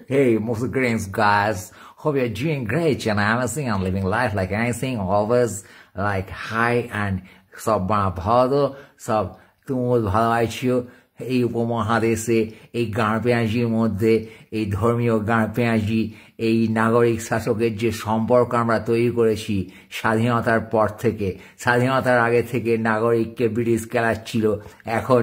Hey, most greetings, guys. Hope you're doing great and I'm and living life like anything, always like high and সব ভালো সব তুমুল ভালো আছো এই উপমহাদেশে এই গাঁড় পেঁয়াজির মধ্যে এই ধর্মীয় গাঁড় পেঁয়াজি এই নাগরিক শাসকের যে সম্পর্ক আমরা তৈরি করেছি স্বাধীনতার পর থেকে স্বাধীনতার আগে থেকে নাগরিককে ব্রিটিশ খেলাচ্ছিল এখন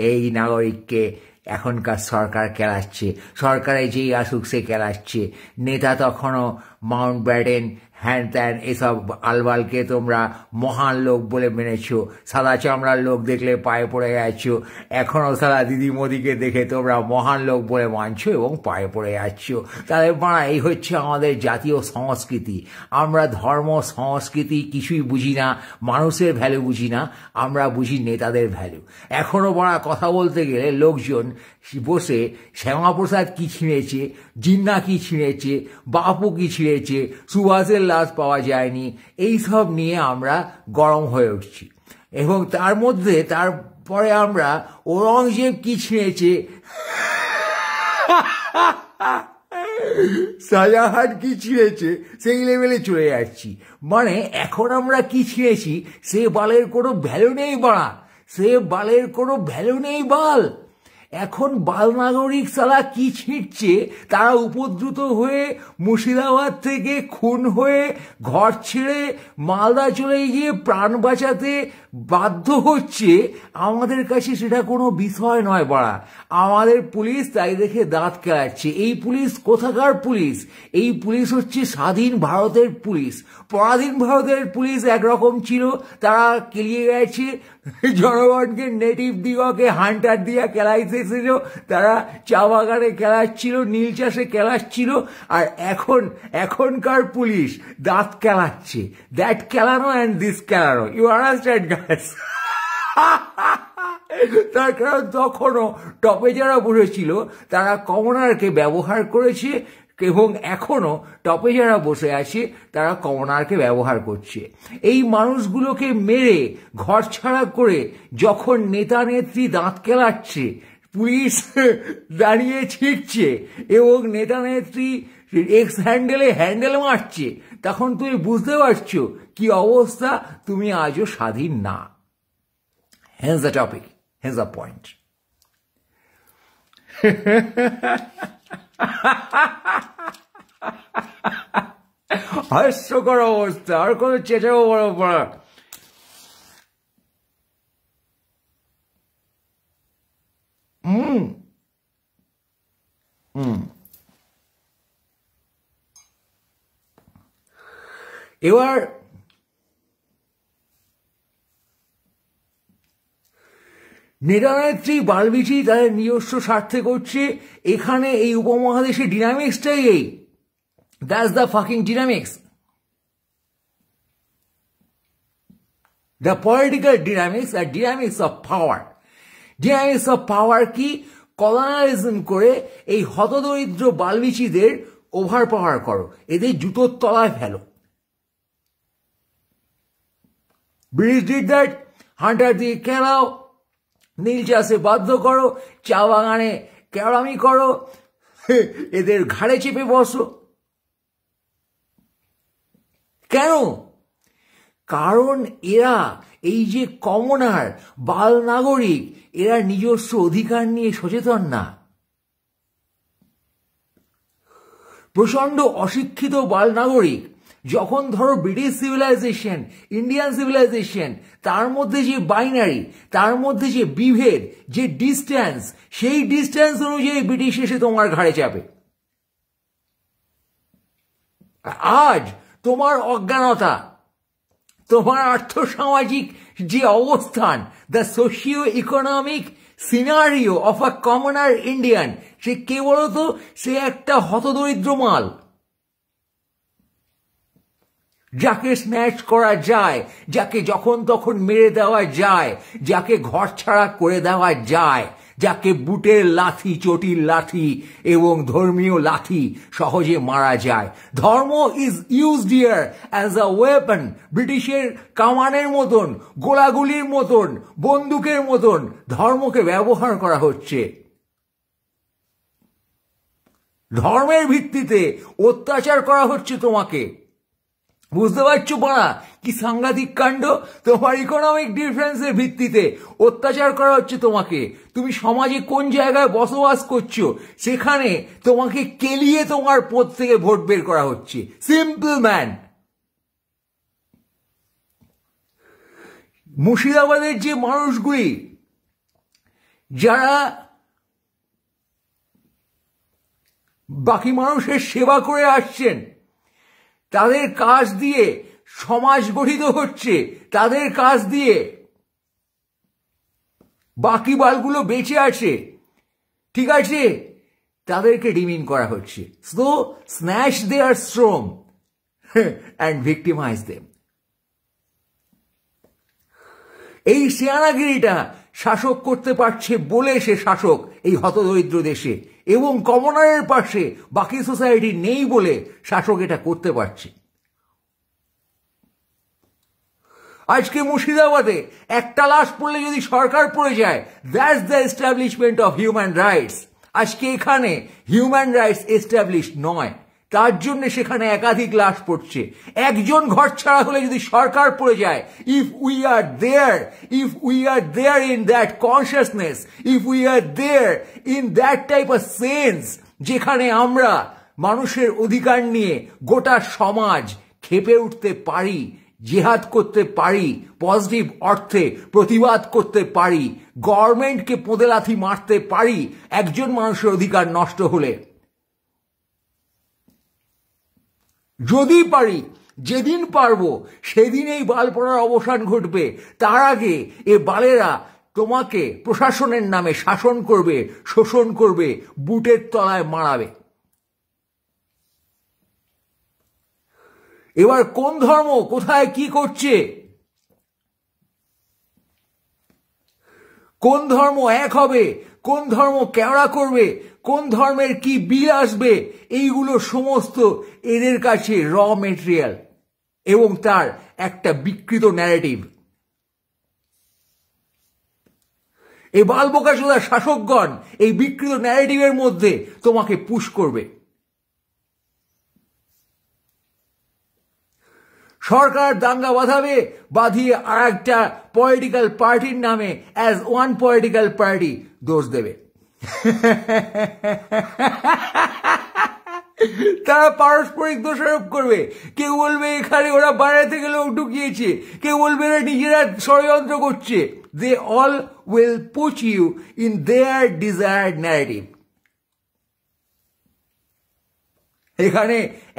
এই নাগরিককে এখনকার সরকার খেলাচ্ছে সরকারে যেই আসুক সে খেলাচ্ছে নেতা তখনও মাউন্ট ব্যাটেন হ্যান ত্যান এসব আলবালকে তোমরা মহান লোক বলে মেনেছো সাদা চামড়ার লোক দেখলে পায়ে পড়ে গেছো এখনও সাদা দিদি মোদিকে দেখে তোমরা মহান লোক বলে মানছো এবং পায়ে পড়ে যাচ্ছ তাহলে মারা এই হচ্ছে আমাদের জাতীয় সংস্কৃতি আমরা ধর্ম সংস্কৃতি কিছুই বুঝি না মানুষের ভ্যালু বুঝি না আমরা বুঝি নেতাদের ভ্যালু এখনও মারা কথা বলতে গেলে লোকজন বসে শ্যামাপ্রসাদ কি ছিঁড়েছে জিন্না কি ছিঁড়েছে বাপু কি ছিঁড়েছে সুভাষের লাশ পাওয়া যায়নি এই সব নিয়ে আমরা গরম হয়ে উঠছি এবং তার মধ্যে তারপরে আমরা ঔরঙ্গজেব কি ছিঁড়েছে শাহজাহান কি ছিঁড়েছে সেই লেভেলে চলে যাচ্ছি মানে এখন আমরা কি ছিঁড়েছি সে বালের কোনো ভ্যালু নেই বাড়া সে বালের কোনো ভ্যালু নেই বাল এখন বাল নাগরিক সালা কি ছিঁড়ছে তারা উপদ্রুত হয়ে মুর্শিদাবাদ থেকে খুন হয়ে ঘর ছেড়ে মালদা চলে গিয়ে প্রাণ বাঁচাতে বাধ্য হচ্ছে আমাদের কাছে সেটা কোনো বিষয় নয় বাড়া আমাদের পুলিশ তাই দেখে দাঁত কেলাচ্ছে এই পুলিশ কোথাকার পুলিশ এই পুলিশ হচ্ছে স্বাধীন ভারতের পুলিশ পরাধীন ভারতের পুলিশ একরকম ছিল তারা কেলিয়ে গেছে জনগণকে নেটিভ দিগকে হান্টার দিয়া খেলাইতেছিল তারা চা বাগানে খেলাচ্ছিল নীল চাষে খেলাচ্ছিল আর এখনকার পুলিশ দাঁত খেলাচ্ছে দ্যাট খেলানো অ্যান্ড দিস খেলানো ইউ আন্ডারস্ট্যান্ড গাইস তার কারণ তখনও টপে যারা বসেছিল তারা কমনারকে ব্যবহার করেছে এবং এখনো টপে যারা বসে আছে তারা কমনারকে ব্যবহার করছে এই মানুষগুলোকে মেরে ঘর ছাড়া করে যখন নেতা নেত্রী দাঁত কেলাচ্ছে পুলিশ দাঁড়িয়ে ছিটছে এবং নেতা নেত্রী এক্স হ্যান্ডেল মারছে তখন তুমি বুঝতে পারছো কি অবস্থা তুমি আজও স্বাধীন না hence the topic hence the point হাস্যকর অবস্থা আর কোনো চেঁচাও বড় পড়া এবার নেতানেত্রী বালবিচি তাদের নিজস্ব স্বার্থে করছে এখানে এই উপমহাদেশের ডিনামিক্সটাই এই that's the fucking dynamics the political dynamics আর ডিনামিক্স অফ পাওয়ার কি কলোনিয়ালিজম করে এই হতদরিদ্র বালবিচিদের ওভার পাওয়ার করো এদের জুতোর তলায় ফেলো ব্রিটিশ ডিড দ্যাট হান্টার দিয়ে খেলাও নীল চাষে বাধ্য করো চা বাগানে কেরামি করো এদের ঘাড়ে চেপে বসো কেন কারণ এরা এই যে কমনার বাল নাগরিক এরা নিজস্ব অধিকার নিয়ে সচেতন না প্রচন্ড অশিক্ষিত বাল নাগরিক যখন ধরো ব্রিটিশ সিভিলাইজেশন ইন্ডিয়ান সিভিলাইজেশন তার মধ্যে যে বাইনারি তার মধ্যে যে বিভেদ যে ডিস্টেন্স সেই ডিস্টেন্স অনুযায়ী ব্রিটিশ এসে তোমার ঘাড়ে চাপে আজ তোমার অজ্ঞানতা তোমার আর্থসামাজিক যে অবস্থান the socio economic scenario of a commoner Indian সে কে বলতো সে একটা হতদরিদ্র মাল যাকে স্ন্যাচ করা যায় যাকে যখন তখন মেরে দেওয়া যায় যাকে ঘর ছাড়া করে দেওয়া যায় যাকে বুটের লাথি চটির লাথি এবং ধর্মীয় লাথি সহজে মারা যায় ধর্ম is used here as a weapon ব্রিটিশের কামানের মতন গোলাগুলির মতন বন্দুকের মতন ধর্মকে ব্যবহার করা হচ্ছে ধর্মের ভিত্তিতে অত্যাচার করা হচ্ছে তোমাকে। বুঝতে পারছো পাড়া কি সাংঘাতিক কাণ্ড? তোমার ইকোনমিক ডিফারেন্সের ভিত্তিতে অত্যাচার করা হচ্ছে তোমাকে। তুমি সমাজে কোন জায়গায় বসবাস করছো সেখানে তোমাকে কেলিয়ে তোমার পদ থেকে ভোট বের করা হচ্ছে। Simple man. মুর্শিদাবাদের যে মানুষগুলি যারা বাকি মানুষের সেবা করে আসছেন, তাদের কাজ দিয়ে সমাজ গঠিত হচ্ছে, তাদের কাজ দিয়ে বাকি বালগুলো বেঁচে আছে, ঠিক আছে, তাদেরকে ডিমিন করা হচ্ছে। সো স্ন্যাশ দেয়ার শ্রম অ্যান্ড ভিক্টিমাইজ দেম। এই শেয়ানাগিরিটা শাসক করতে পারছে বলে সে শাসক এই হতদরিদ্র দেশে, এবং কমনারের পাশে বাকি সোসাইটি নেই বলে শাসক এটা করতে পারছে। আজকে মুর্শিদাবাদে একটা লাশ পড়লে যদি সরকার পড়ে যায়, that's the establishment of human rights. আজকে এখানে হিউম্যান রাইটস এস্টাবলিশ নয়, তার জন্য সেখানে একাধিক লাশ পড়ছে। একজন ঘর ছাড়া হলে যদি সরকার পড়ে যায়, if we are there in that consciousness, if we are there in that type of sense, যেখানে আমরা মানুষের অধিকার নিয়ে গোটা সমাজ খেপে উঠতে পারি, জিহাদ করতে পারি, পজিটিভ অর্থে প্রতিবাদ করতে পারি, গভর্নমেন্টকে পোঁদে লাথি মারতে পারি একজন মানুষের অধিকার নষ্ট হলে, যদি পারি, যেদিন পারবো সেদিন এই বাল পড়ার অবসান ঘটবে। তার আগে এ বালেরা তোমাকে প্রশাসনের নামে শাসন করবে, শোষণ করবে, বুটের তলায় মারাবে। এবার কোন ধর্ম কোথায় কি করছে, কোন ধর্ম এক হবে, কোন ধর্ম কেওড়া করবে, কোন ধর্মের কি বিল আসবে, এইগুলো সমস্ত এদের কাছে র মেটেরিয়াল এবং তার একটা বিকৃত ন্যারেটিভ। এই বালবোকাচোদা শাসকগণ এই বিকৃত ন্যারেটিভের মধ্যে তোমাকে পুশ করবে। সরকার দাঙ্গা বাঁধাবে, বাঁধিয়ে আর একটা পলিটিক্যাল পার্টির নামে অ্যাজ ওয়ান পলিটিক্যাল পার্টি দোষ দেবে। তারা পারস্পরিক দোষারোপ করবে। কেউ বলবে এখানে ওরা বাইরে থেকে লোক ঢুকিয়েছে, কেউ বলবে এরা নিজেরা ষড়যন্ত্র করছে। They all will put you in their desired narrative. এখানে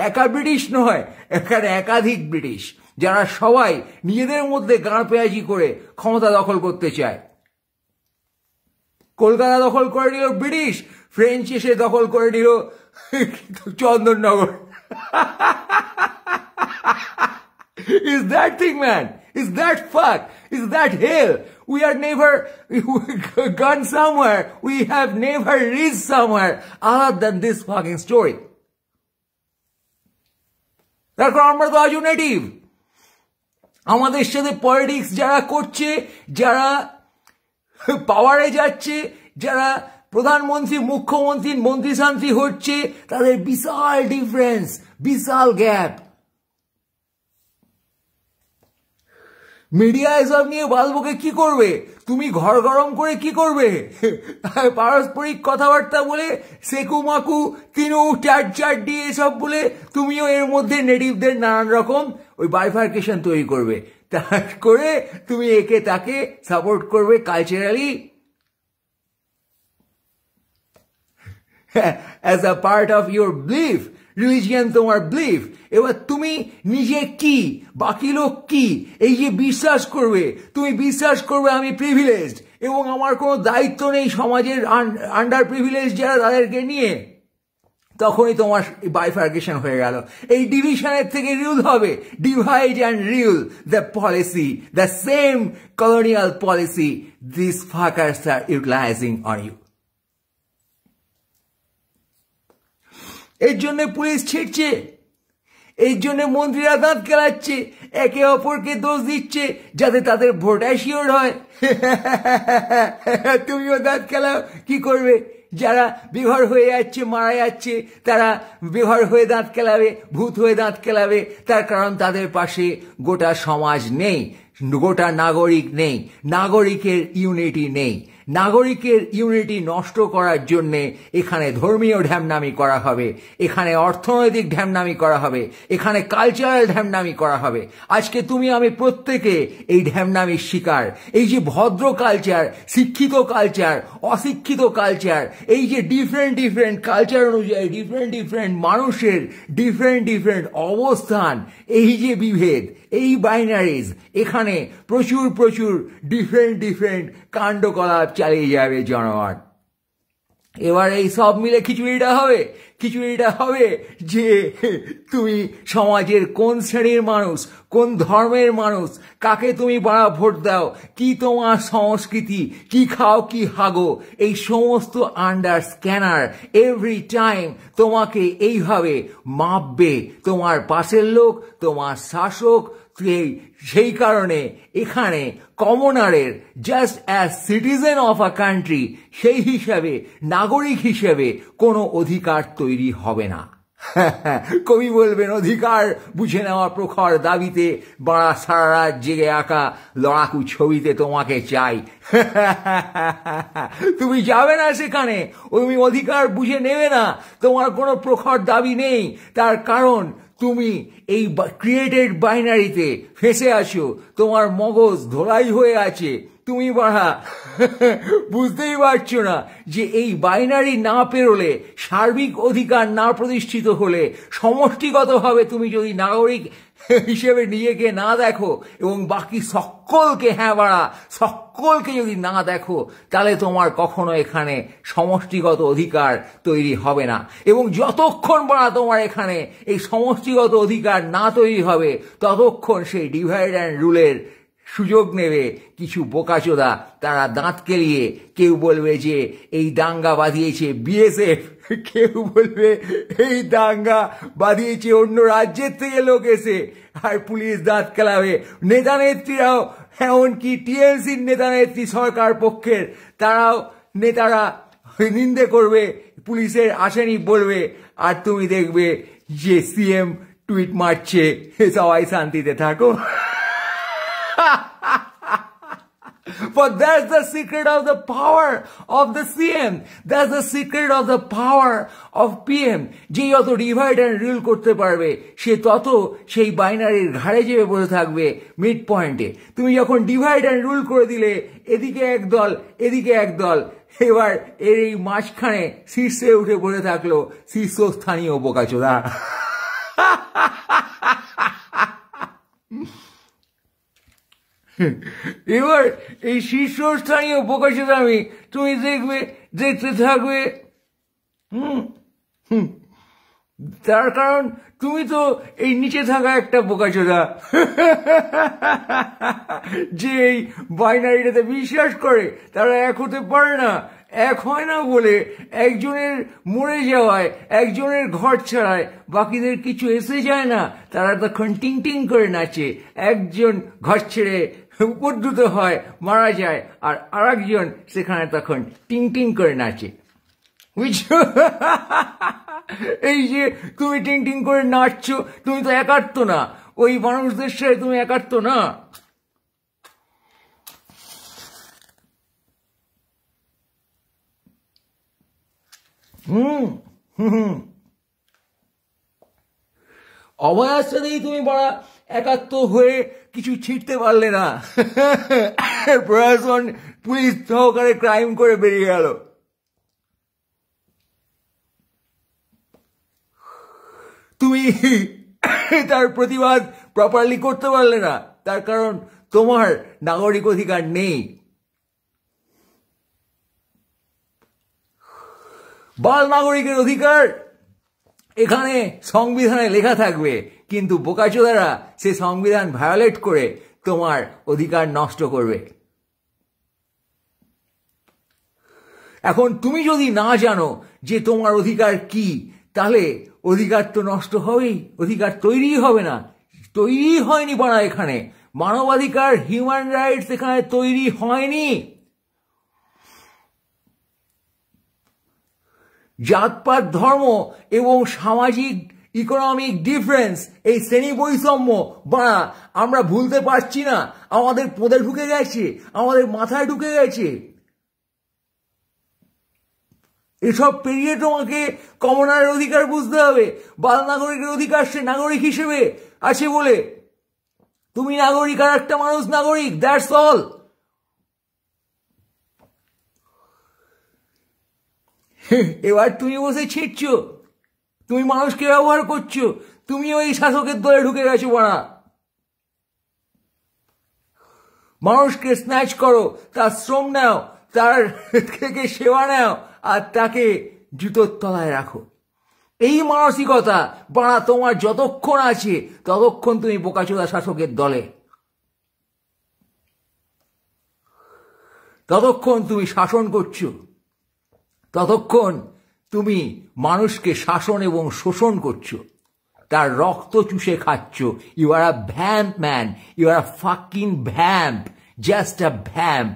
একা ব্রিটিশ নয়, এখানে একাধিক ব্রিটিশ, যারা সবাই নিজেদের মধ্যে গাঁড় পেঁয়াজি করে ক্ষমতা দখল করতে চায়। কলকাতা দখল করে নিল ব্রিটিশ, ফ্রেঞ্চ এসে দখল করে নিল Chandannagar. Is that thing, man? Is that fuck? Is that hell? We are never gone somewhere. We have never reached somewhere other than this fucking story. তারপর আমরা তো আজও নেটিভ। আমাদের সাথে পলিটিক্স যারা করছে, যারা পাওয়ারে যাচ্ছে, যারা প্রধানমন্ত্রী, মুখ্যমন্ত্রী, মন্ত্রী হচ্ছে, তাদের বিশাল ডিফারেন্স, বিশাল গ্যাপ। মিডিয়া এসব নিয়ে বালবকে কি করবে? তুমি ঘর গরম করে কি করবে? পারস্পরিক কথাবার্তা বলে সেকু মাকু তিনু চার দিয়ে এসব বলে তুমিও এর মধ্যে নেটিভদের নানান রকম ওই বাইফার্কেশন তৈরি করবে। তা করে তুমি একে তাকে সাপোর্ট করবে culturally as a part of your belief, religion তোমার বিলিফ। এবার তুমি নিজে কি, বাকি লোক কি, এই যে বিশ্বাস করবে, তুমি বিশ্বাস করবে আমি প্রিভিলেজড এবং আমার কোনো দায়িত্ব নেই সমাজের আন্ডার প্রিভিলেজ যারা তাদেরকে নিয়ে, তখনই তোমার বাইফার্কেশন হয়ে গেল। এই ডিভিশনের থেকে রুল হবে divide and rule, the policy, the same colonial policy this fuckers are utilizing on you. এর জন্য পুলিশ ছিটছে, এর জন্য মন্ত্রীরা দাঁত কেলাচ্ছে, একে অপরকে দোষ দিচ্ছে যাতে তাদের ভোট অ্যাসিওর হয়। তুমিও দাঁত কেলাও, কি করবে? যারা বেঘর হয়ে যাচ্ছে, মারা যাচ্ছে, তারা বেঘর হয়ে দাঁত কেলাবে, ভূত হয়ে দাঁত কেলাবে, তার কারণ তাদের পাশে গোটা সমাজ নেই, গোটা নাগরিক নেই, নাগরিকের ইউনিটি নেই। নাগরিকের ইউনিটি নষ্ট করার জন্যে এখানে ধর্মীয় ঢ্যামনামি করা হবে, এখানে অর্থনৈতিক ঢ্যামনামি করা হবে, এখানে কালচারাল ঢ্যামনামি করা হবে। আজকে তুমি আমি প্রত্যেকে এই ঢ্যামনামির শিকার। এই যে ভদ্র কালচার, শিক্ষিত কালচার, অশিক্ষিত কালচার, এই যে ডিফারেন্ট কালচার অনুযায়ী ডিফারেন্ট মানুষের ডিফারেন্ট অবস্থান, এই যে বিভেদ, এই বাইনারিজ, এখানে প্রচুর ডিফারেন্ট কাণ্ডকলাপ চালিয়ে যাবে জনগণ। এবার এই সব মিলে খিচুড়িটা হবে যে তুমি সমাজের কোন শ্রেণীর মানুষ, কোন ধর্মের মানুষ, কাকে তুমি বাড়া ভোট দাও, কি তোমার সংস্কৃতি, কি খাও কি হাগো, এই সমস্ত আন্ডার স্ক্যানার এভরি টাইম তোমাকে এইভাবে মাপবে তোমার পাশের লোক, তোমার শাসক। সেই কারণে এখানে কমনারের just as citizen of a country, সেই হিসাবে নাগরিক হিসেবে কোনো অধিকার তৈরি হবে না। কবি বলবেন, অধিকার বুঝে নেওয়া প্রখর দাবিতে বাড়া সারা রাত জেগে আঁকা লড়াকু ছবিতে তোমাকে চাই। তুমি যাবে না সেখানে, তুমি অধিকার বুঝে নেবে না, তোমার কোনো প্রখর দাবি নেই, তার কারণ তুমি এই ক্রিয়েটেড বাইনারিতে ফেঁসে আছো, তোমার মগজ ধোলাই হয়ে আছে, তুমি বাড়া বুঝতেই পারছো না যে এই বাইনারি না পেরোলে, সার্বিক অধিকার না প্রতিষ্ঠিত হলে, সমষ্টিগতভাবে তুমি যদি নাগরিক হিসেবে নিজেকে না দেখো এবং বাকি সকলকে, হ্যাঁ বাড়া সকলকে যদি না দেখো, তাহলে তোমার কখনো এখানে সমষ্টিগত অধিকার তৈরি হবে না। এবং যতক্ষণ বাড়া তোমার এখানে এই সমষ্টিগত অধিকার না তৈরি হবে, ততক্ষণ সেই ডিভাইড অ্যান্ড রুলের সুযোগ নেবে কিছু বোকাচোদা। তারা দাঁত কেলিয়ে, কেউ বলবে যে এই দাঙ্গা বাঁধিয়েছে বিএসএফ, কেউ বলবে এই দাঙ্গা বাঁধিয়েছে অন্য রাজ্যের থেকে লোক এসে, আর পুলিশ দাঁত কেলাবে। নেতা নেত্রীরাও, এমনকি টিএমসির নেতা নেত্রী সরকার পক্ষের, তারাও নেতারা নিন্দে করবে, পুলিশের আসেনি বলবে, আর তুমি দেখবে যে সিএম টুইট মারছে, সবাই শান্তিতে থাকো। But that's the secret of the power of the CM. That's the secret of the power of PM. যে যত ডিভাইড অ্যান্ড রুল করতে পারবে, সে তত সেই বাইনারির ঘাড়ে চেপে বসে থাকবে মিড পয়েন্টে। তুমি যখন ডিভাইড অ্যান্ড রুল করে দিলে, এদিকে এক দল, এদিকে এক দল, এবার এর এই মাঝখানে শীর্ষে উঠে বসে থাকলো শীর্ষস্থানীয় বোকাচোদা। এবার এই শীর্ষস্থানীয় বোকাচোদামি তুমি দেখতে থাকবে। তার কারণ তুমি তো এই নিচে থাকা একটা বোকাচোদা, যে এই বাইনারিটাতে বিশ্বাস করে, তারা এক হতে পারে না। এক হয় না বলে একজনের মরে যাওয়ায়, একজনের ঘর ছাড়ায় বাকিদের কিছু এসে যায় না, তারা তখন টিং করে নাচে। একজন ঘর ছেড়ে উপদ্রুত হয়, মারা যায়, আর আরেকজন সেখানে তখন টিং করে নাচে। এই যে তুমি টিং করে নাচছো, তুমি তো একাত্ম না, ওই মানুষদের সাথে তুমি একাত্ম না। অভয়ার সাথেই তুমি বড় একাত্ম হয়ে কিছু ছিটতে পারলে না, প্রশাসন পুলিশ সহকারে ক্রাইম করে বেরিয়ে গেল। তুমি তার প্রতিবাদ প্রপারলি করতে পারলে না, তার কারণ তোমার নাগরিক অধিকার নেই। বাল নাগরিকের অধিকার এখানে সংবিধানে লেখা থাকবে, কিন্তু বোকাচোদারা সে সংবিধান ভায়োলেট করে তোমার অধিকার নষ্ট করবে। এখন তুমি যদি না জানো যে তোমার অধিকার কি, তাহলে অধিকার তো নষ্ট হবেই, অধিকার তৈরি হবে না। তৈরি হয়নি বাড়া, এখানে মানবাধিকার, হিউম্যান রাইটস এখানে তৈরি হয়নি। জাতপাত ধর্ম এবং সামাজিক ইকোনমিক ডিফারেন্স, এই শ্রেণী বৈষম্য বাড়া আমরা ভুলতে পারছি না। আমাদের পোদে ঢুকে গেছে, আমাদের মাথায় ঢুকে গেছে। এসব পেরিয়ে তোমাকে কমনারের অধিকার বুঝতে হবে। বাল নাগরিকের অধিকার সে নাগরিক হিসেবে আছে বলে। তুমি নাগরিক আর একটা মানুষ নাগরিক, দ্যাটস অল। এবার তুমি বসে ছিটছ, তুমি মানুষকে ব্যবহার করছো, তুমিও এই শাসকের দলে ঢুকে গেছো বাড়া। মানুষকে স্ন্যাচ করো, তার শ্রম নাও, তার থেকে সেবা নাও, আর তাকে জুতোর তলায় রাখো। এই মানসিকতা বাড়া তোমার যতক্ষণ আছে ততক্ষণ তুমি বোকাচোদা শাসকের দলে, ততক্ষণ তুমি শাসন করছো, ততক্ষণ তুমি মানুষকে শাসন এবং শোষণ করছো, তার রক্ত চুষে খাচ্ছ। You are a vamp man, you are a fucking vamp, just a vamp.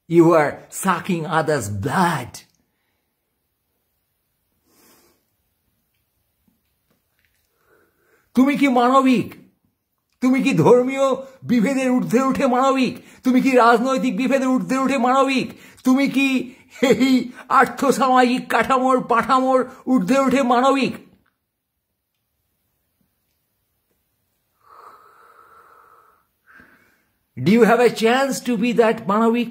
You are sucking others blood. তুমি কি মানবিক? তুমি কি ধর্মীয় বিভেদের ঊর্ধ্বে উঠে মানবিক? তুমি কি রাজনৈতিক বিভেদের ঊর্ধ্বে উঠে মানবিক? তুমি কি এই আর্থসামাজিক পাঠামোর ঊর্ধ্বে উঠে মানবিক? Do you have a chance to be that মানবিক?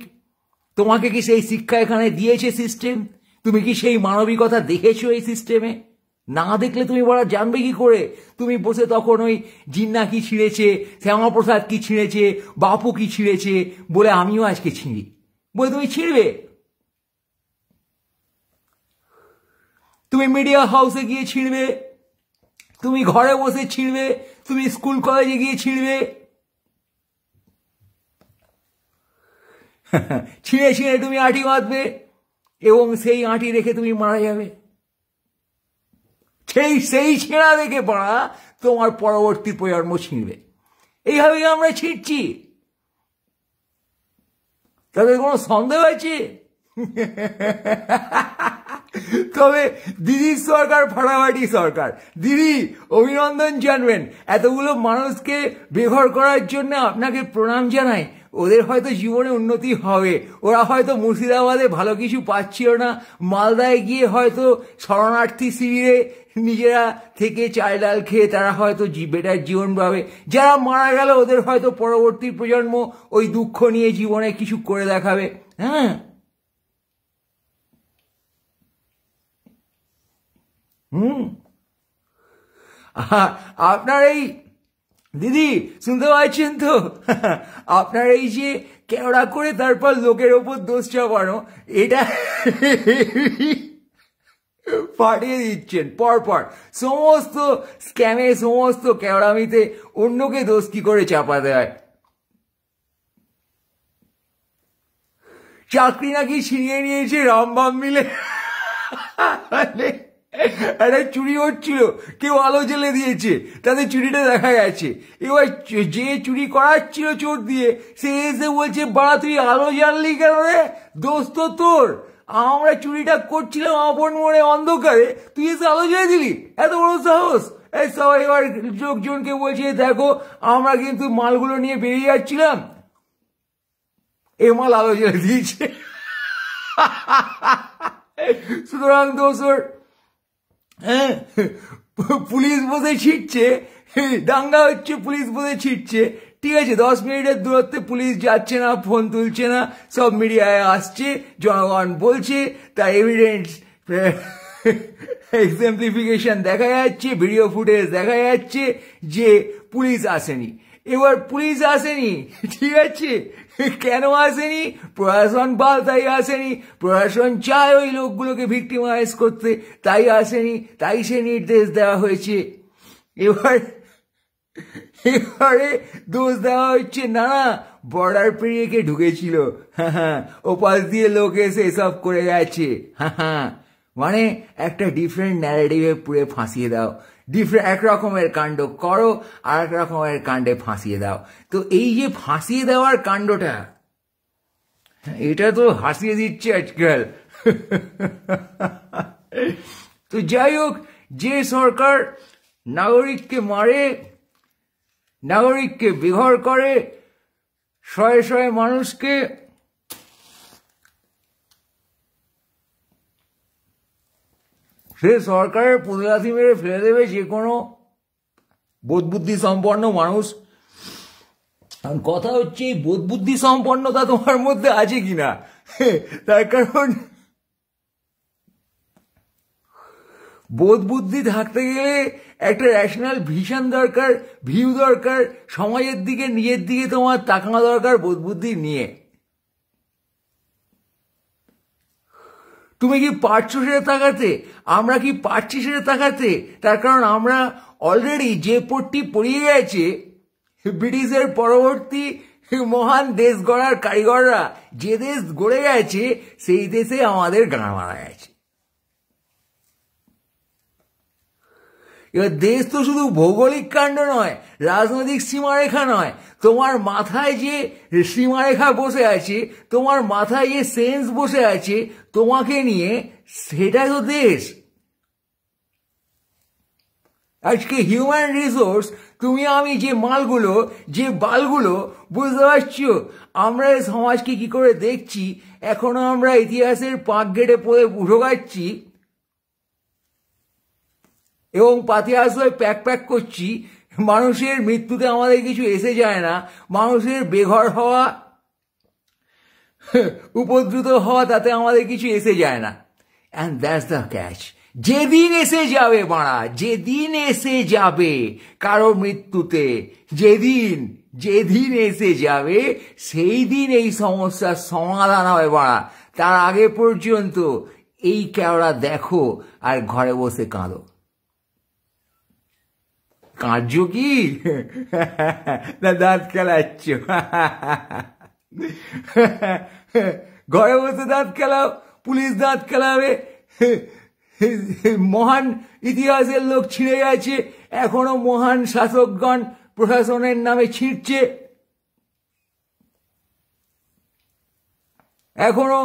তোমাকে কি সেই শিক্ষা এখানে দিয়েছে সিস্টেম? তুমি কি সেই মানবিকতা দেখেছো এই সিস্টেমে? না দেখলে তুমি বলা জানবে কি করে? তুমি বসে তখন ওই জিন্না কি ছিঁড়েছে, শ্যামাপ্রসাদ কি ছিঁড়েছে, বাপু কি ছিঁড়েছে বলে আমিও আজকে ছিঁড়ি বলে তুমি ছিঁড়বে। তুমি মিডিয়া হাউসে গিয়ে ছিঁড়বে, তুমি ঘরে বসে ছিঁড়বে, তুমি স্কুল কলেজে গিয়ে ছিঁড়বে। ছিঁড়ে ছিঁড়ে তুমি আঁটি বাঁধবে এবং সেই আঁটি রেখে তুমি মারা যাবে। সেই ছেঁড়া দেখে পড়া তোমার পরবর্তী প্রজন্ম ছিঁড়বে। এইভাবেই আমরা ছিঁড়ছি, তাদের কোনো সন্দেহ আছে? তবে দিদির সরকার ফাটাফাটি সরকার। দিদি অভিনন্দন জানবেন, এতগুলো মানুষকে বেঘর করার জন্য আপনাকে প্রণাম জানাই। ওদের হয়তো জীবনে উন্নতি হবে, ওরা হয়তো মুর্শিদাবাদে ভালো কিছু পাচ্ছিল না, মালদায় গিয়ে হয়তো শরণার্থী শিবিরে নিজেরা থেকে চাল ডাল খেয়ে তারা হয়তো বেটার জীবন পাবে। যারা মারা গেল ওদের হয়তো পরবর্তী প্রজন্ম ওই দুঃখ নিয়ে জীবনে কিছু করে দেখাবে। হ্যাঁ, আপনার এই দিদি শুনতে পাচ্ছেন তো, আপনার এই যে কেওড়া করে তারপর লোকের ওপর দোষ চাপানো, এটা পাঠিয়ে দিচ্ছেন পরপর সমস্ত স্ক্যামে, সমস্ত কেওড়ামিতে অন্যকে দোষ কি করে চাপাতে হয়। চাকরি নাকি ছিনিয়ে নিয়েছে রামবাম মিলে, একটা চুরি হচ্ছিল, কেউ আলো জ্বেলে দিয়েছে, তাদের চুরিটা দেখা গেছে। এবার যে চুরি করাচ্ছিল চোর দিয়ে, সে এসে বলছে বাড়া তুই আলো জ্বাললি কেন রে, দোষ তো তোর, আমরা চুরিটা করছিলাম আপন মনে অন্ধকারে, তুই এসে আলো জ্বালিয়ে দিলি, এত বড় সাহস। এই সবাই এবার লোকজনকে বলছে দেখো আমরা কিন্তু মালগুলো নিয়ে বেরিয়ে যাচ্ছিলাম, এ মাল আলো জ্বালিয়ে দিয়েছে। সুতরাং দোষর, হ্যাঁ, পুলিশ বসে ছিটছে, দাঙ্গা হচ্ছে, পুলিশ বসে ছিটছে, ঠিক আছে, 10 মিনিটের দূরত্বে পুলিশ যাচ্ছে না, ফোন তুলছে না, সব মিডিয়ায় আসছে, জনগণ বলছে, তার এভিডেন্স এক্সাম্পলিফিকেশন দেখা যাচ্ছে, ভিডিও ফুটেজ দেখা যাচ্ছে যে পুলিশ আসেনি। এবার পুলিশ আসেনি, ঠিক আছে, কেন আসেনি? প্রশাসন বাল, তাই আসেনি। প্রশাসন চায় ওই লোকগুলোকে ভিক্টিমাইজ করতে, তাই আসেনি, তাই সে নির্দেশ দেওয়া হয়েছে। এবারে দোষ দেওয়া হচ্ছে না, বর্ডার পেরিয়ে কে ঢুকেছিল, ওপাশ দিয়ে লোক এসে এসব করে গেছে। মানে একটা ডিফারেন্ট ন্যারেটিভে পুরে ফাঁসিয়ে দাও, এক রকমের কাণ্ড করো আর এক রকমের কাণ্ডে ফাঁসিয়ে দাও। তো এই যে ফাঁসিয়ে দেওয়ার কাণ্ডটা, এটা তো হাসিয়ে দিচ্ছে আজকাল। তো যাই হোক, যে সরকার নাগরিককে মারে, নাগরিককে বেঘর করে, শয়ে শয়ে মানুষকে সে সরকারের পুনরাথি মেরে ফেলে দেবে যে কোনো বোধবুদ্ধি সম্পন্ন মানুষ। কথা হচ্ছে এই বোধবুদ্ধি সম্পন্নতা তোমার মধ্যে আছে কিনা, তার কারণ বোধ বুদ্ধি থাকতে গেলে একটা রেশনাল ভিশন দরকার, ভিউ দরকার, সমাজের দিকে নিজের দিকে তোমার তাকানো দরকার বোধ বুদ্ধি নিয়ে। তুমি কি পারছো সেটা তাকাতে? আমরা কি পারছি সেটা তাকাতে? তার কারণ আমরা অলরেডি যে পট্টি পড়িয়ে গেছে, ব্রিটিশের পরবর্তী মহান দেশ গড়ার কারিগররা যে দেশ গড়ে গেছে সেই দেশে আমাদের গান মারা গেছে। এবার দেশ তো শুধু ভৌগোলিক কাণ্ড নয়, রাজনৈতিক সীমারেখা নয়, তোমার মাথায় যে সীমারেখা বসে আছে, তোমার মাথায় যে সেন্স বসে আছে তোমাকে নিয়ে, সেটাই তো দেশ। আজকে হিউম্যান রিসোর্স, তুমি আমি যে মালগুলো, যে বালগুলো, বুঝতে পারছো আমরা এই সমাজকে কি করে দেখছি, এখনো আমরা ইতিহাসের পাক গেটে পড়ে ঢোকাচ্ছি এবং পাতিহাস হয়ে প্যাক প্যাক করছি। মানুষের মৃত্যুতে আমাদের কিছু এসে যায় না, মানুষের বেঘর হওয়া, উপদ্রুত হওয়া, তাতে আমাদের কিছু এসে যায় না। And that's the catch. যেদিন এসে যাবে মারা, যেদিন এসে যাবে কারো মৃত্যুতে, যেদিন এসে যাবে সেই দিন এই সমস্যার সমাধান হবে মারা। তার আগে পর্যন্ত এই কেওড়া দেখো আর ঘরে বসে কাঁদো। কাঁদছো কি না দাঁত খেলাচ্ছ? ঘরে বসে দাঁত খেলাও, পুলিশ দাঁত খেলাবে। মহান ইতিহাসের লোক ছিঁড়ে গেছে, এখনো মহান শাসকগণ প্রশাসনের নামে ছিঁড়ছে, এখনো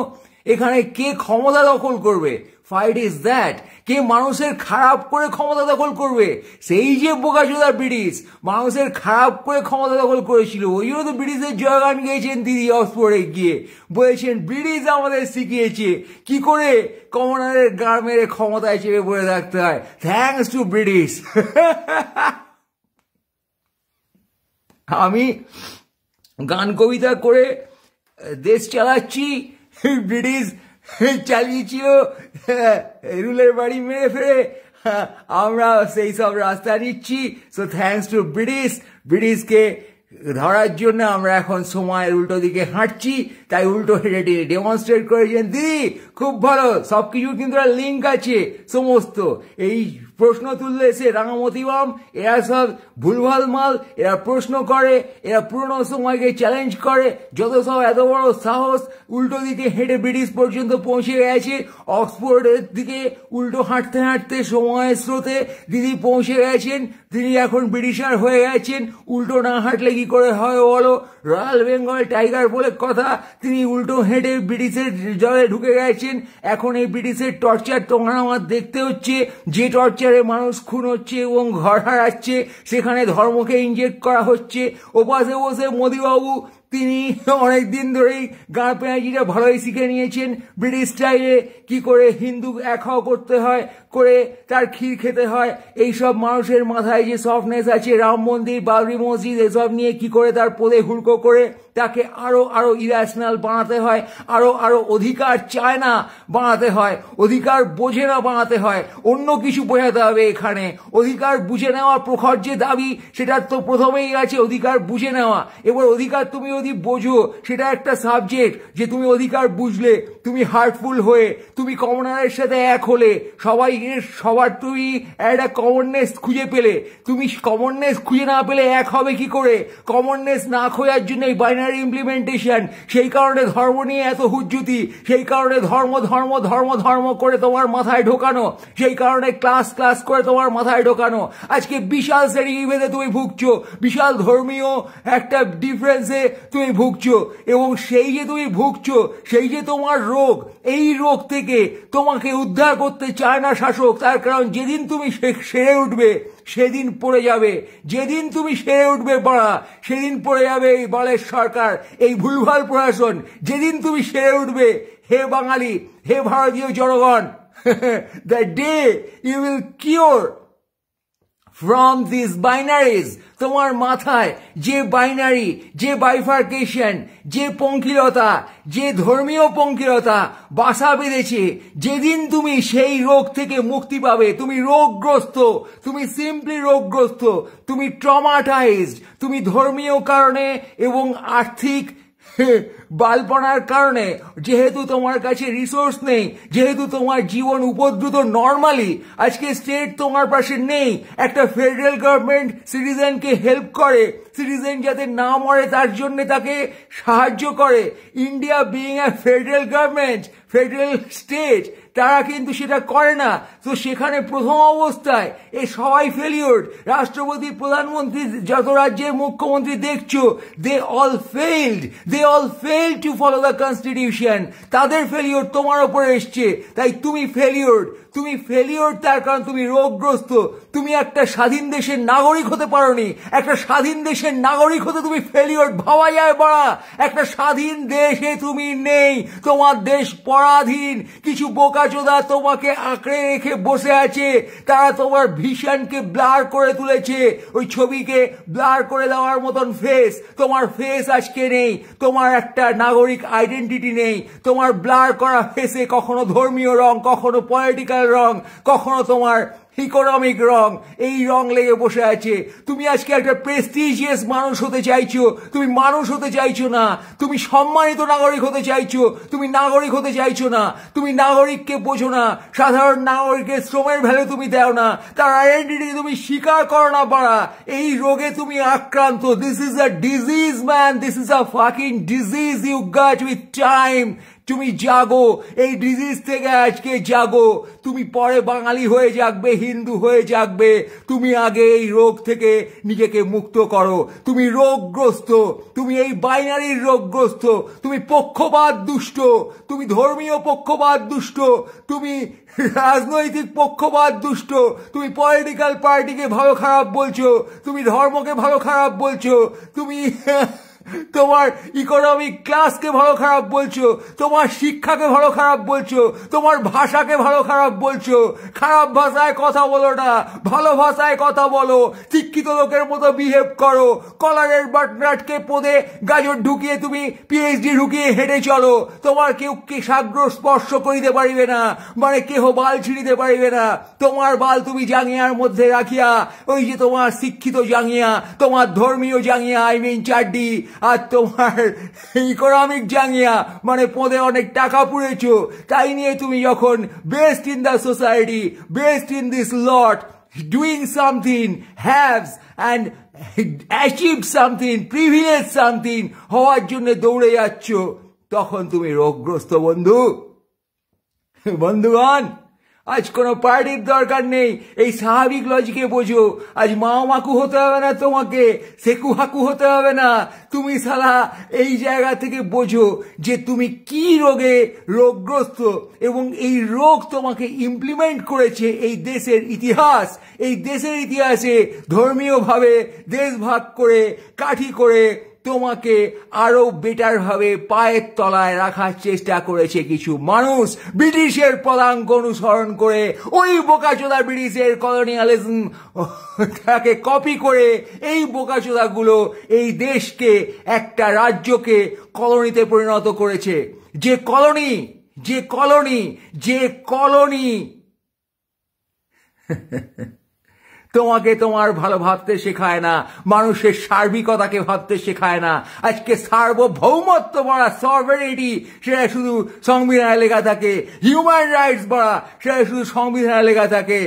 এখানে কে ক্ষমতা দখল করবে, ফাইট ইজ দ্যাট। কে মানুষের খারাপ করে ক্ষমতা দখল করবে? সেই যে বোকাচোদা ব্রিটিশ মানুষের খারাপ করে ক্ষমতা দখল করেছিল। ওই জন্য তো ব্রিটিশের জয়গান গিয়েছেন দিদি অক্সফোর্ডে গিয়ে, বলেছেন ব্রিটিশ আমাদের শিখিয়েছে কি করে কমনারের গাড় মেরে ক্ষমতায় চেপে পড়ে থাকতে হয়, থ্যাঙ্কস টু ব্রিটিশ। আমি গান কবিতা করে দেশ চালাচ্ছি, ব্রিটিশ চালিয়েছিল রুলের বাড়ি মেরে ফেরে, আমরা সেই সব রাস্তা নিচ্ছি। So thanks to British. ব্রিটিশকে ধরার জন্য আমরা এখন সময়ের উল্টো দিকে হাঁটছি, তাই উল্টো হেঁটে ডেমনস্ট্রেট করেছেন দিদি, খুব ভালো। সবকিছুর কিন্তু লিঙ্ক আছে সমস্ত। এই প্রশ্ন তুললে সে রাঙামতি বাম, এরা সব ভুলভাল মাল, এরা প্রশ্ন করে, এরা পুরনো সময়কে চ্যালেঞ্জ করে, যত সব এত বড় সাহস, উল্টো দিকে হেঁটে ব্রিটিশ পর্যন্ত পৌঁছে গেছে। অক্সফোর্ডের দিকে উল্টো হাঁটতে হাঁটতে সময়ের স্রোতে দিদি পৌঁছে গেছেন, তিনি এখন ব্রিটিশার হয়ে গেছেন। উল্টো না হাঁটলে কি করে হয় বলো? রয়্যাল বেঙ্গল টাইগার বলে কথা, তিনি উল্টো হেঁটে ব্রিটিশের জলে ঢুকে গেছেন। এখন এই ব্রিটিশের টর্চার তোমার আমার দেখতে হচ্ছে, যে টর্চারে মানুষ খুন হচ্ছে এবং ঘর হারাচ্ছে, সেখানে ধর্মকে ইনজেক্ট করা হচ্ছে। ওপাশে বসে মোদিবাবু, তিনি অনেকদিন ধরেই গাঁ পেঁয়াজিটা ভালোই শিখে নিয়েছেন ব্রিটিশ স্টাইলে, কি করে হিন্দু এক হওয়া করতে হয়, করে তার ক্ষীর খেতে হয়। এইসব মানুষের মাথায় যে সফটনেস আছে, রাম মন্দির, বাবরি মসজিদ, এসব নিয়ে কি করে তার পদে হুড়কো করে তাকে আরো ইরাশনাল বানাতে হয়, আরো অধিকার চায় না বানাতে হয়, অধিকার বোঝে না বানাতে হয়। অন্য কিছু বোঝাতে হবে এখানে। অধিকার বুঝে নেওয়া প্রখর যে দাবি, সেটার তো প্রথমেই আছে অধিকার বুঝে নেওয়া। এবার অধিকার তুমি যদি বোঝো, সেটা একটা সাবজেক্ট, যে তুমি অধিকার বুঝলে, তুমি হার্টফুল হয়ে, তুমি কমনারের সাথে এক হলে, সবার তুমি একটা কমননেস খুঁজে পেলে। তুমি কমননেস খুঁজে না পেলে এক হবে কি করে? কমননেস না খোঁজার জন্য এই বাইনারি বাইনারি ইমপ্লিমেন্টেশন, সেই কারণে ধর্ম নিয়ে এত হুজ্জুতি, সেই কারণে ধর্ম ধর্ম ধর্ম ধর্ম করে তোমার মাথায় ঢোকানো, সেই কারণে ক্লাস ক্লাস করে তোমার মাথায় ঢোকানো। আজকে বিশাল শ্রেণীবিভেদে তুমি ভুগছো, বিশাল ধর্মীয় একটা ডিফারেন্সে তুমি ভুগছো, এবং সেই যে তুমি ভুগছো, সেই যে তোমার রোগ, এই রোগ থেকে তোমাকে উদ্ধার করতে চায় না শাসক। তার কারণ যেদিন তুমি সেরে উঠবে সেদিন পড়ে যাবে, যেদিন তুমি সেরে উঠবে বাড়া সেদিন পড়ে যাবে এই বালের সরকার, এই ভুলভাল প্রশাসন। যেদিন তুমি সেরে উঠবে, হে বাঙালি, হে ভারতীয় জনগণ, the day you will cure from these binaries, তোমার মাথায় যে বাইনারি, যে বাইফার্কেশন, যে পঙ্কিলতা, যে ধর্মীয় পঙ্কিলতা বাসা বেঁধেছে, যেদিন তুমি সেই রোগ থেকে মুক্তি পাবে, তুমি রোগগ্রস্ত, তুমি সিম্পলি রোগগ্রস্ত, তুমি ট্রমাটাইজড, তুমি ধর্মীয় কারণে এবং আর্থিক বালপনার কারণে, যেহেতু তোমার কাছে রিসোর্স নেই, যেহেতু তোমার জীবন উপদ্রুত নর্মালি, আজকে স্টেট তোমার পাশে নেই, একটা ফেডারেল গভর্নমেন্ট সিটিজেনকে হেল্প করে, সিটিজেন যাতে না মরে তার জন্য তাকে সাহায্য করে। India being a federal government, federal state, তারা কিন্তু সেটা করে না। তো সেখানে প্রথম অবস্থায় এই সবাই ফেলিওর, রাষ্ট্রপতি, প্রধানমন্ত্রী, যত রাজ্যের মুখ্যমন্ত্রী দেখছো, they all failed to follow the constitution. তাদের ফেলিওর তোমার ওপরে এসছে, তাই তুমি ফেলিওর, তার কারণ তুমি রোগগ্রস্ত। তুমি একটা স্বাধীন দেশের নাগরিক হতে পারোনি, একটা স্বাধীন দেশের নাগরিক হতে তুমি ফেলিওর। ভাবা যায় বাড়া, একটা স্বাধীন দেশে তুমি নেই, তোমার দেশ পরাধীন। কিছু বোকাচোদা তোমাকে আঁকড়ে রেখে বসে আছে, তারা তোমার ভিশনকে ব্লার করে তুলেছে, ওই ছবিকে ব্লার করে দেওয়ার মতন ফেস, তোমার ফেস আজকে নেই, তোমার একটা নাগরিক আইডেন্টিটি নেই, তোমার ব্লার করা ফেসে কখনো ধর্মীয় রং, কখনো পলিটিক্যাল রং, কখনো তোমার ইকোনমিক রং, এই রং লেগে বসে আছে। তুমি আজকে একটা প্রেস্টিজিয়াস মানুষ হতে চাইছো, তুমি মানুষ হতে চাইছো না, তুমি সম্মানিত নাগরিক হতে চাইছো, তুমি নাগরিক হতে চাইছো না, তুমি নাগরিককে বোঝো না, সাধারণ নাগরিকের শ্রমের ভ্যালু তুমি দাও না, তার আইডেন্টিটি তুমি স্বীকার করো না বাড়া। এই রোগে তুমি আক্রান্ত। This is a disease man, this is a fucking disease you got with time. তুমি জাগো, এই ডিজিজ থেকে আজকে জাগো। তুমি পরে বাঙালি হয়ে জাগবে, হিন্দু হয়ে জাগবে, তুমি আগে এই রোগ থেকে নিজেকে মুক্ত করো। তুমি রোগগ্রস্ত, তুমি এই বাইনারির রোগগ্রস্ত, তুমি পক্ষপাত দুষ্ট, তুমি ধর্মীয় পক্ষপাত দুষ্ট, তুমি রাজনৈতিক পক্ষপাত দুষ্ট, তুমি পলিটিক্যাল পার্টিকে ভালো খারাপ বলছো, তুমি ধর্মকে ভালো খারাপ বলছো, তুমি তোমার ইকোনমিক ক্লাসকে ভালো খারাপ বলছো, তোমার শিক্ষাকে ভালো খারাপ বলছো, তোমার ভাষাকে ভালো খারাপ বলছো। খারাপ ভাষায় কথা বলো না, ভালো ভাষায় কথা বলো, শিক্ষিত লোকের মতো বিহেভ করো। কলারের বাটনাটকে পদে গাজর ঢুকিয়ে তুমি পিএইচডি ঢুকিয়ে হেঁটে চলো, তোমার কেউ কে সাগ্র স্পর্শ করিতে পারিবে না, মানে কেহ বাল ছিঁড়িতে পারিবে না। তোমার বাল তুমি জাঙ্গিয়ার মধ্যে রাখিয়া, ওই যে তোমার শিক্ষিত জাঙ্গিয়া, তোমার ধর্মীয় জাঙ্গিয়া, আই মিন চাড্ডি, আর তোমার ইকোনমিক জাঙ্গিয়া, মানে পদে অনেক টাকা পুড়েছো, তাই নিয়ে তুমি যখন best in the society, best in this lot, doing something, haves and achieved something, privilege something হওয়ার জন্য দৌড়ে যাচ্ছ, তখন তুমি রোগগ্রস্ত বন্ধু। বন্ধুগণ, আজ কোনো পার্টির দরকার নেই, এই স্বাভাবিক লজিকে বোঝো। আজ মাকু হতে হবে না তোমাকে, সেকু হাকু হতে হবে না। তুমি শালা এই জায়গা থেকে বোঝো যে তুমি কি রোগে রোগগ্রস্ত, এবং এই রোগ তোমাকে ইমপ্লিমেন্ট করেছে এই দেশের ইতিহাস। এই দেশের ইতিহাসে ধর্মীয়ভাবে দেশ ভাগ করে, কাঠি করে তোমাকে আরো বেটার ভাবে পায়ের তলায় রাখার চেষ্টা করেছে কিছু মানুষ, ব্রিটিশের পদাঙ্ক অনুসরণ করে, ওই বোকাচোদা ব্রিটিশের কলোনিয়ালিজম তাকে কপি করে এই বোকাচোদাগুলো এই দেশকে, একটা রাজ্যকে কলোনিতে পরিণত করেছে। যে কলোনি তোমাকে তোমার ভালো ভাবতে শেখায় না, মানুষের সার্বিকতাকে ভাবতে শেখায় না। আজকে সার্বভৌমত্ব বলা, সরভেরিটি, সেটা শুধু সংবিধানে লেখা থাকে, হিউম্যান রাইটস বলা, সেটা শুধু সংবিধানে লেখা থাকে,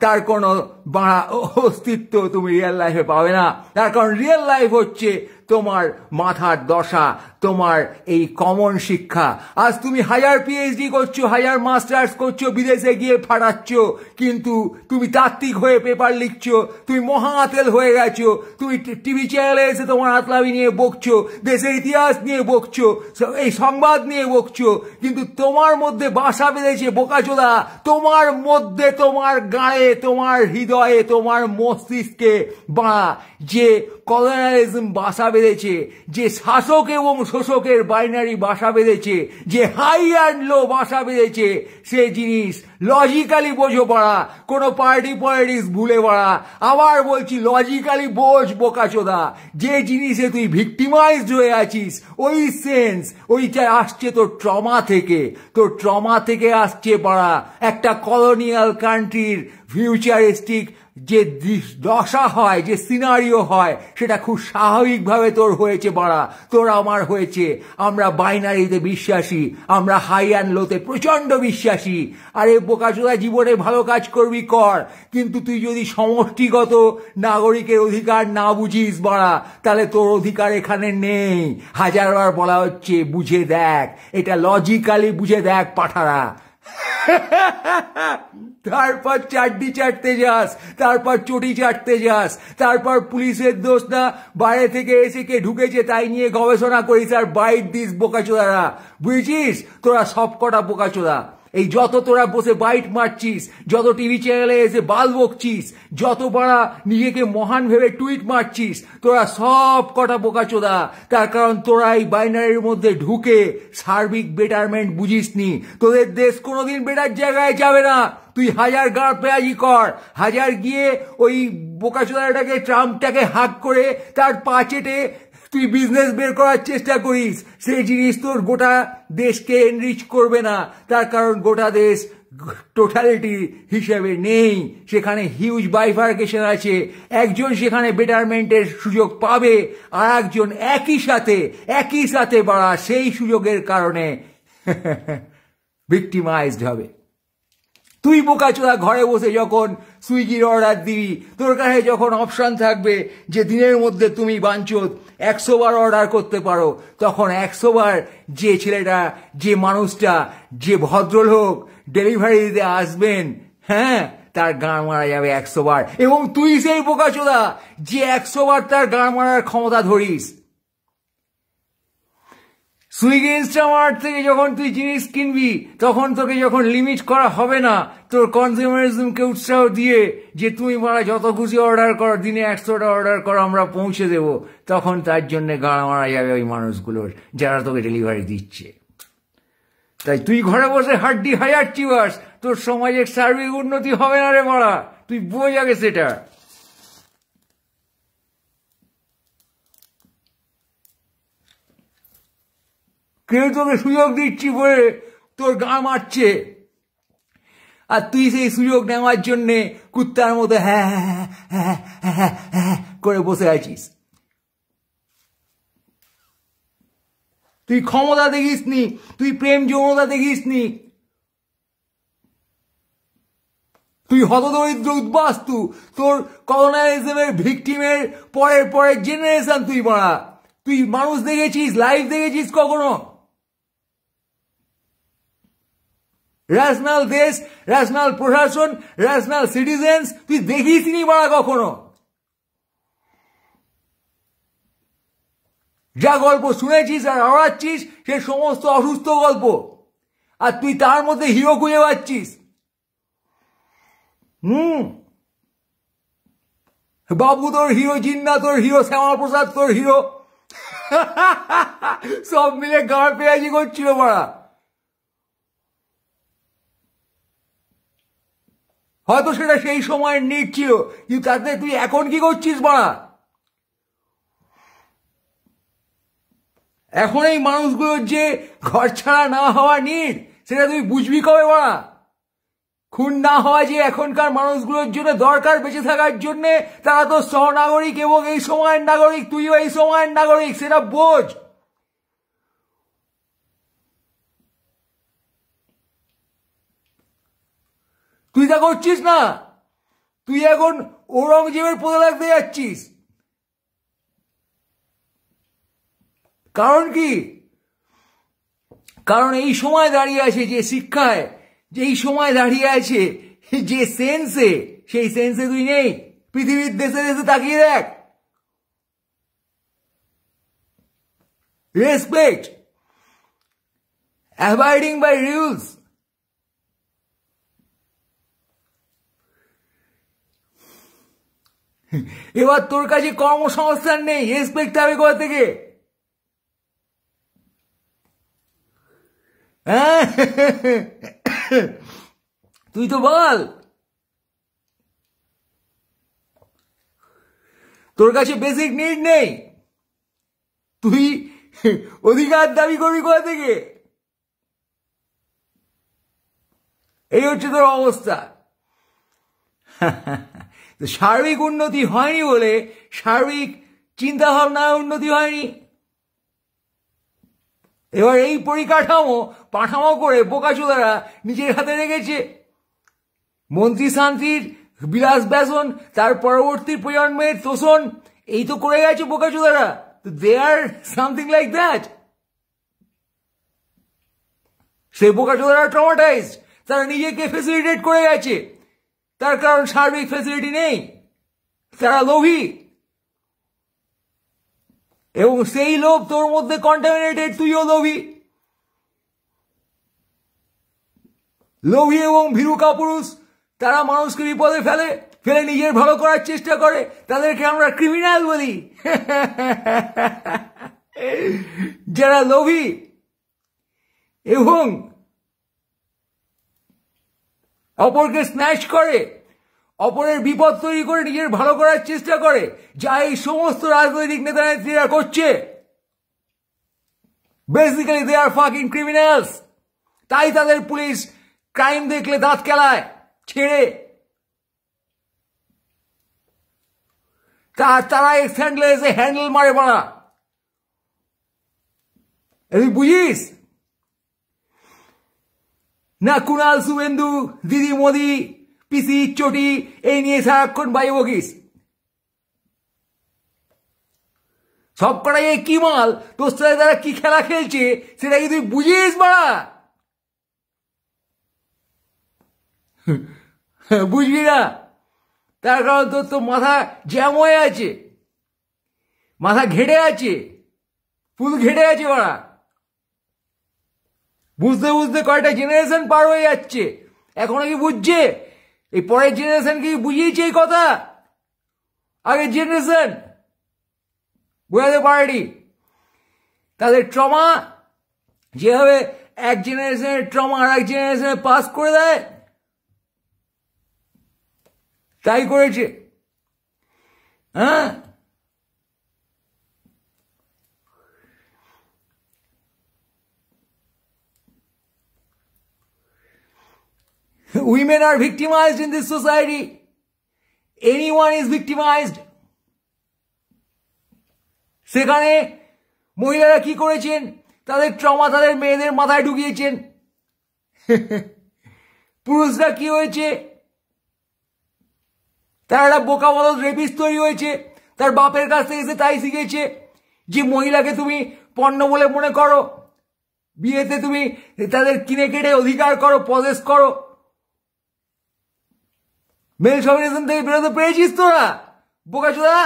তার কোনো বাড়া অস্তিত্ব তুমি রিয়েল লাইফে পাবে না। তার কারণ রিয়েল লাইফ হচ্ছে তোমার মাথার দশা, তোমার এই কমন শিক্ষা। আজ তুমি হাজার পিএইচডি করছো, হাজার মাস্টার্স করছো, বিদেশে গিয়ে ফাটাচ্ছ, কিন্তু তুমি তাত্ত্বিক হয়ে পেপার লিখছো, তুমি মহাতেল হয়ে গেছো, তুমি টিভি চ্যানেলে এসে তোমার আতলামি নিয়ে বকছো, দেশের ইতিহাস নিয়ে বকছো, এই সংবাদ নিয়ে বকছো, কিন্তু তোমার মধ্যে বাসা বেঁধেছে বোকাচোদা, তোমার মধ্যে, তোমার গায়ে, তোমার হৃদয়ে, তোমার মস্তিষ্কে বাড়া যে কলোনিয়ালিজম বাসা বেঁধেছে, যে শাসক এবং শোষকের বাইনারি বাসা বেঁধেছে, যে হাই অ্যান্ড লো বাসা বেঁধেছে, সে জিনিস লজিক্যালি বোঝো বাড়া, কোনো পার্টি পলিটিক্স ভুলে বাড়া। আবার বলছি লজিক্যালি বোঝ বোকাচোদা, যে জিনিসে তুই ভিক্টিমাইজড হয়ে আছিস, ওই সেন্স ওইটা আসছে তোর ট্রমা থেকে, তোর ট্রমা থেকে আসছে বাড়া একটা কলোনিয়াল কান্ট্রির ফিউচারিস্টিক যে দশা হয়, যে সিনারিও হয়, সেটা খুব স্বাভাবিকভাবে তোর হয়েছে বাড়া, তোর আমার হয়েছে। আমরা বাইনারিতে বিশ্বাসী, আমরা হাই অ্যান্ড লোতে প্রচন্ড বিশ্বাসী। আরে বোকাচোদা, জীবনে ভালো কাজ করবি কর, কিন্তু তুই যদি সমষ্টিগত নাগরিকের অধিকার না বুঝিস বাড়া, তাহলে তোর অধিকার এখানে নেই। হাজারবার বলা হচ্ছে বুঝে দেখ, এটা লজিক্যালি বুঝে দেখ পাঠারা। তারপর চাটনি চাটতে যাস, তারপর চটি চাটতে যাস, তারপর পুলিশের দোষ না, বাইরে থেকে এসে কে ঢুকেছে তাই নিয়ে গবেষণা করিস আর বাইট দিস বোকাচোদারা। বুঝেছিস? তোরা সব কটা বোকাচোদা, এই যত তোরা বসে বাইট মারছিস, যত টিভি চ্যানেলে এসে বাল বকছিস, যত বড়া নিজেকে মহান ভেবে টুইট মারছিস, তোরা সব কটা বোকাচোদা। তার কারণ তোরা এই বাইনারির মধ্যে ঢুকে সার্বিক বেটারমেন্ট বুঝিসনি। তোদের দেশ কোনোদিন বেটার জায়গায় যাবে না। তুই হাজার গাঁড় পেঁয়াজি কর, হাজার গিয়ে ওই বোকাচোদাটাকে, ট্রাম্পটাকে হাক করে তার পা চেটে তুই বিজনেস বের করার চেষ্টা করিস, সেই জিনিস তোর গোটা দেশকে এনরিচ করবে না। তার কারণ গোটা দেশ টোটালিটি হিসেবে নেই, সেখানে হিউজ বাইফার্কেশন আছে। একজন সেখানে বেটারমেন্টের সুযোগ পাবে, আর একজন একই সাথে বাড়া সেই সুযোগের কারণে ভিক্টিমাইজড হবে। তুই বোকাচোদা ঘরে বসে যখন সুইগির অর্ডার দিবি, তোর কাছে যখন অপশন থাকবে যে দিনের মধ্যে তুমি বাঞ্চোদ 100 বার অর্ডার করতে পারো, তখন 100 বার যে ছেলেটা, যে মানুষটা, যে ভদ্রলোক ডেলিভারি দিতে আসবেন, হ্যাঁ, তার গাঁড় মারা যাবে 100 বার। এবং তুই সেই বোকাচোদা যে 100 বার তার গাঁড় মারার ক্ষমতা ধরিস। সুইগি ইনস্টামার্ট থেকে যখন তুই জিনিস কিনবি, তখন তোকে যখন লিমিট করা হবে না তোর কনজিউমারিজমকে উৎসাহ দিয়ে যে তুমি মারা যত খুশি অর্ডার কর, দিনে 100টা অর্ডার কর, আমরা পৌঁছে দেব, তখন তার জন্য গাড়া মারা যাবে ওই মানুষগুলোর যারা তোকে ডেলিভারি দিচ্ছে। তাই তুই ঘরে বসে হাড্ডি হাজার চিবাস, তোর সমাজের সার্বিক উন্নতি হবে না রে মারা, তুই বোঝ আগে সেটা। কেউ তোকে সুযোগ দিচ্ছি বলে তোর গা মারছে, আর তুই সেই সুযোগ নেওয়ার জন্যে কুত্তার মতো হ্যাঁ হ্যাঁ হ্যাঁ হ্যাঁ হ্যাঁ করে বসে আছিস। তুই ক্ষমতা দেখিসনি, তুই প্রেম যৌনতা দেখিসনি, তুই হতদরিদ্র উদ্বাস্তু, তোর কলোনিয়ালিজমের ভিকটিমের পরের জেনারেশন তুই মারা। তুই মানুষ দেখেছিস, লাইফ দেখেছিস কখনো? রেশনাল দেশ, রেশনাল প্রশাসন, রেশনাল সিটিজেন্স তুই দেখিসনি বাড়া কখনো? যা গল্প শুনেছিস আর আওড়াচ্ছিস সে সমস্ত অসুস্থ গল্প, আর তুই তার মধ্যে হিরো খুঁজে পাচ্ছিস। বাবু তোর হিরো, জিন্না তোর হিরো, শ্যামাপ্রসাদ তোর হিরো, সব মিলে গাঁড় পেঁয়াজি করছিল বাড়া। হয়তো সেটা সেই সময়ের নিট ছিল, কিন্তু তাতে তুই এখন কি করছিস বাড়া? এখন এই মানুষগুলোর যে ঘর ছাড়া না হওয়া নিট, সেটা তুই বুঝবি কবে বাড়া? খুন না হওয়া যে এখনকার মানুষগুলোর জন্য দরকার বেঁচে থাকার জন্য, তারা তো সহনাগরিক এবং এই সময়ের নাগরিক, তুইও এই সময়ের নাগরিক, সেটা বোঝ। তুই তা করছিস না। তুই এখন ঔরঙ্গজেবের পদে লাগতে যাচ্ছিস। কারণ কি? কারণ এই সময় দাঁড়িয়ে আছে যে শিক্ষায়, যে এই সময় দাঁড়িয়ে আছে যে সেন্সে, সেই সেন্সে তুই নেই। পৃথিবীর দেশে দেশে তাকিয়ে দেখ। Respect, abiding by rules. এবার তোর কাছে কর্মসংস্থান নেই, রেসপেক্ট হবে কোথা থেকে? হ্যাঁ, তুই তো বল, তোর কাছে বেসিক নিড নেই, তুই অধিকার দাবি করবি কোথা থেকে? এই হচ্ছে তোর অবস্থা। সার্বিক উন্নতি হয়নি বলে সার্বিক চিন্তা ভাবনায় উন্নতি হয়নি। এবার এই পরিকাঠামো পাঠামো করে বোকাচোদারা নিজের হাতে রেখেছে। মন্ত্রী শান্তির বিলাস ব্যাসন, তার পরবর্তী প্রজন্মের তোষণ, এই তো করে গেছে বোকাচোদারা। দে আর সামথিং লাইক দ্যাট। সেই বোকাচোদারা ট্রমাটাইজড, তারা নিজেকে ফেসিলিটেট করে গেছে, তার কারণ সার্বিক ফেসিলিটি নেই, তারা লোভী। এবং সেই লোভ তোর মধ্যে কন্টামিনেটেড, তুইও লোভী। লোভী এবং ভীরু কাপুরুষ, তারা মানুষকে বিপদে ফেলে, ফেলে নিজের ভালো করার চেষ্টা করে, তাদেরকে আমরা ক্রিমিনাল বলি। যারা লোভী এবং অপরকে স্ন্যাচ করে, অপরের বিপদ তৈরি করে নিজের ভালো করার চেষ্টা করে, যা এই সমস্ত রাজনৈতিক নেতা নেত্রীরা করছে, basically they are fucking criminals. তাই তাদের পুলিশ ক্রাইম দেখলে দাঁত কেলায় ছেড়ে, তারা এক্স হ্যান্ডেলে এসে হ্যান্ডেল মারে মারা। তুই বুঝিস না? কুণাল, শুভেন্দু, দিদি মোদি, পিসি চটি, এই নিয়ে সারাক্ষণ বাইরে বকিস। সব কটাই কি মাল, তোর সাথে তারা কি খেলা খেলছে সেটা কি তুই বুঝিস বাড়া? বুঝবি না, তার কারণ তোর তো মাথা জ্যাম হয়ে আছে, মাথা ঘেটে আছে, ফুল ঘেটে আছে বাড়া। বুঝতে বুঝতে কয়টা জেনারেশন পার হয়ে যাচ্ছে, এখনো কি বুঝছে? এই পরের জেনারেশন কি বুঝিয়েছে এই কথা? আগের জেনারেশন বোঝাতে পারেনি। তাদের ট্রমা যেভাবে এক জেনারেশনের ট্রমা আর এক জেনারেশনে পাস করে দেয়, তাই করেছে। হ্যাঁ, women are victimized in this society. Anyone is victimized. সেখানে মহিলারা কি করেছেন? তাদের ট্রমা তাদের মেয়েদের মাথায় ঢুকিয়েছেন। পুরুষরা কি হয়েছে? তার একটা বোকা বলদ রেপিস্ট তৈরি হয়েছে, তার বাপের কাছ থেকে এসে তাই শিখেছে যে মহিলাকে তুমি পণ্য বলে মনে করো, বিয়েতে তুমি তাদের কিনে কেটে অধিকার করো, পজেস করো। মেল শভিনিজম থেকে বেরোতে পেরেছিস তোরা? বোকাচোদা,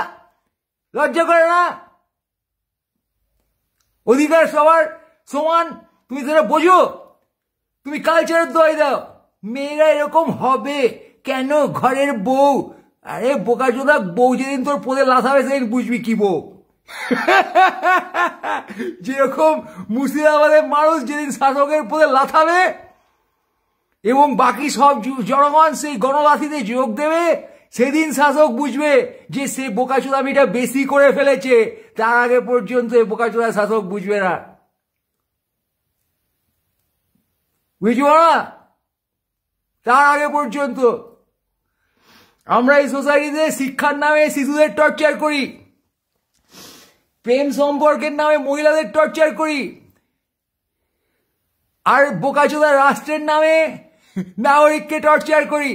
লজ্জা করে না? অধিকার সবার সমান, তুমি সেটা বোঝো? তুমি কালচারের দোহাই দাও, মেয়েরা এরকম হবে কেন, ঘরের বউ। আরে বোকাচোদা, বউ যেদিন তোর পদে লাথাবে সেদিন বুঝবি কি বউ। যেরকম মুর্শিদাবাদের মানুষ যেদিন শাসকের পদে লাথাবে এবং বাকি সব জনগণ সেই গণলাথিতে যোগ দেবে, সেদিন শাসক বুঝবে যে সে বোকাচোদামিটা বেশি করে ফেলেছে। তার আগে পর্যন্ত বোকাচোদা শাসক বুঝবে না। বুঝবো না? তার আগে পর্যন্ত আমরা এই সোসাইটিতে শিক্ষার নামে শিশুদের টর্চার করি, প্রেম সম্পর্কের নামে মহিলাদের টর্চার করি, আর বোকাচোদা রাষ্ট্রের নামে নাগরিককে টর্চার করি।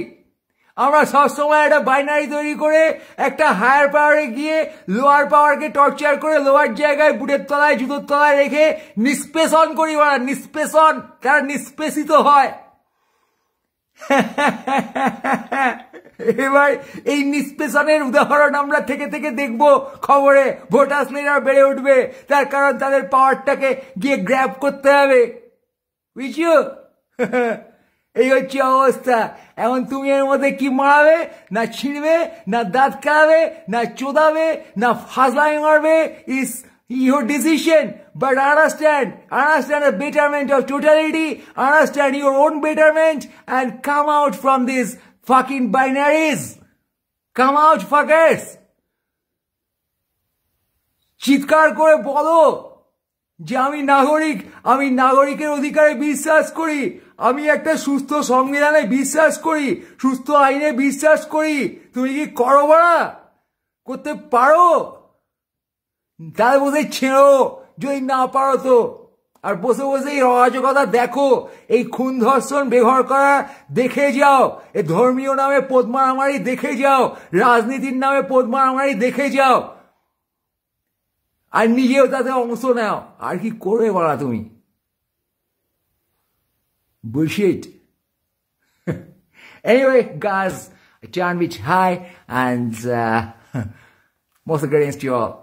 আমরা সবসময় একটা বাইনারি তৈরি করে একটা হায়ার পাওয়ারে গিয়ে লোয়ার পাওয়ারকে টর্চার করে লোয়ার জায়গায় বুটের তলায় জুতোর তলায় রেখে নিষ্পেষণ করি, ওরা নিষ্পেষণ, তারা নিষ্পেষিত হয়। এবার এই নিষ্পেষণের উদাহরণ আমরা থেকে থেকে দেখবো খবরে। ভোটার লিডার বেড়ে উঠবে, তার কারণ তাদের পাওয়ারটাকে গিয়ে গ্র্যাব করতে হবে, বুঝছো? এই হচ্ছে অবস্থা। এখন তুমি এর মধ্যে কি মারাবে? না ছিঁড়বে, না দাঁত কাড়াবে, না চোদাবে, না ফাজলাই মারবে, is your decision. But understand the betterment of totality, understand your own betterment, and come out from these fucking binaries. Come out, fuckers. চিৎকার করে বলো যে আমি নাগরিকের অধিকারে বিশ্বাস করি, আমি একটা সুস্থ সংবিধানে বিশ্বাস করি, সুস্থ আইনে বিশ্বাস করি। তুমি কি করো বাড়া? করতে পারো? তাহলে বসে ছেড়ো, যদি না পারো তো। আর বসে বসে এই অরাজকতা দেখো, এই খুন ধর্ষণ বেঘর করা দেখে যাও, এই ধর্মীয় নামে পদ মারামারি দেখে যাও, রাজনীতির নামে পদ মারামারি দেখে যাও, আর নিজেও তাতে অংশ নাও। আর কি করবে বলা তুমি? Bullshit. Anyway, guys, John Beach, hi, and most greetings to you all.